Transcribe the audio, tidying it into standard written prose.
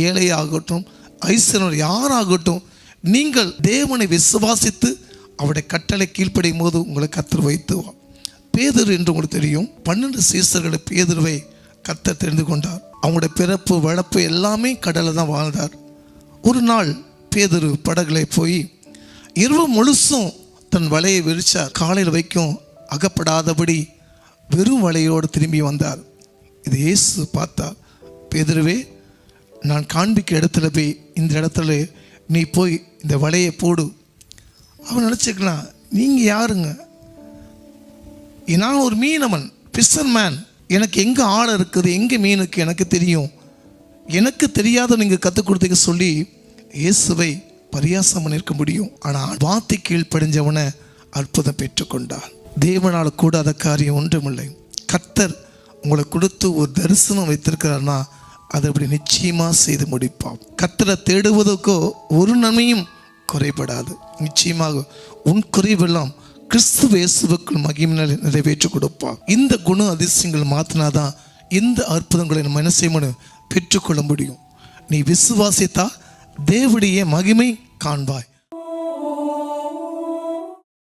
ஏழையாகட்டும் ஐஸ்வர்யர் யாராகட்டும், நீங்கள் தேவனை விசுவாசித்து அவருடைய கட்டளை கீழ்ப்படையும் போது உங்களை கர்த்தர் வைத்துவார். பேதுரு என்று உங்களுக்கு தெரியும், 12 சீசர்களை பேதுருவை கர்த்தர் தெரிந்து கொண்டார். அவங்களுடைய பிறப்பு வளர்ப்பு எல்லாமே கடலில் தான் வாழ்ந்தார். ஒரு நாள் பேதுரு படகுல போய் இரவு முழுசும் தன் வலையை விரிச்சார். காலையில் வைக்கும் அகப்படாதபடி வெறும் வலையோடு திரும்பி வந்தார். இது இயேசு பார்த்தார். பேதுருவே, நான் காண்பிக்க இடத்துல போய் இந்த இடத்துல நீ போய் இந்த வலையை போடு. அவன் நினச்சிக்கலாம், நீங்கள் யாருங்க? நான் ஒரு மீனவன், ஃபிஷர்மேன். எனக்கு எங்கே ஆழம் இருக்குது, எங்கே மீனுக்கு எனக்கு தெரியும். எனக்கு தெரியாத நீங்கள் கற்றுக் கொடுத்தீங்க சொல்லி இயேசுவை பரியாசம் பண்ணியிருக்க முடியும். ஆனால் வார்த்தை கீழ்ப்படிஞ்சவனை அற்புதம் பெற்றுக்கொண்டார். தேவனால் கூடாத காரியம் ஒன்றுமில்லை. கர்த்தர் உங்களை கொடுத்து ஒரு தரிசனம் வைத்திருக்கிறார்னா அதை அப்படி நிச்சயமாக செய்து முடிப்பான். கர்த்தரை தேடுவதற்கோ ஒரு நன்மையும் குறைபடாது. நிச்சயமாக உன் குறைவெல்லாம் கிறிஸ்து இயேசுவுக்குள் மகிமையினால் நிறைவேற்றி கொடுப்பான். இந்த குண அதிசயங்கள் மாற்றினாதான் இந்த அற்புதங்களை நம்ம என்ன செய்யணும், பெற்றுக்கொள்ள முடியும். நீ விசுவாசித்தா தேவனுடைய மகிமை காண்பாய்.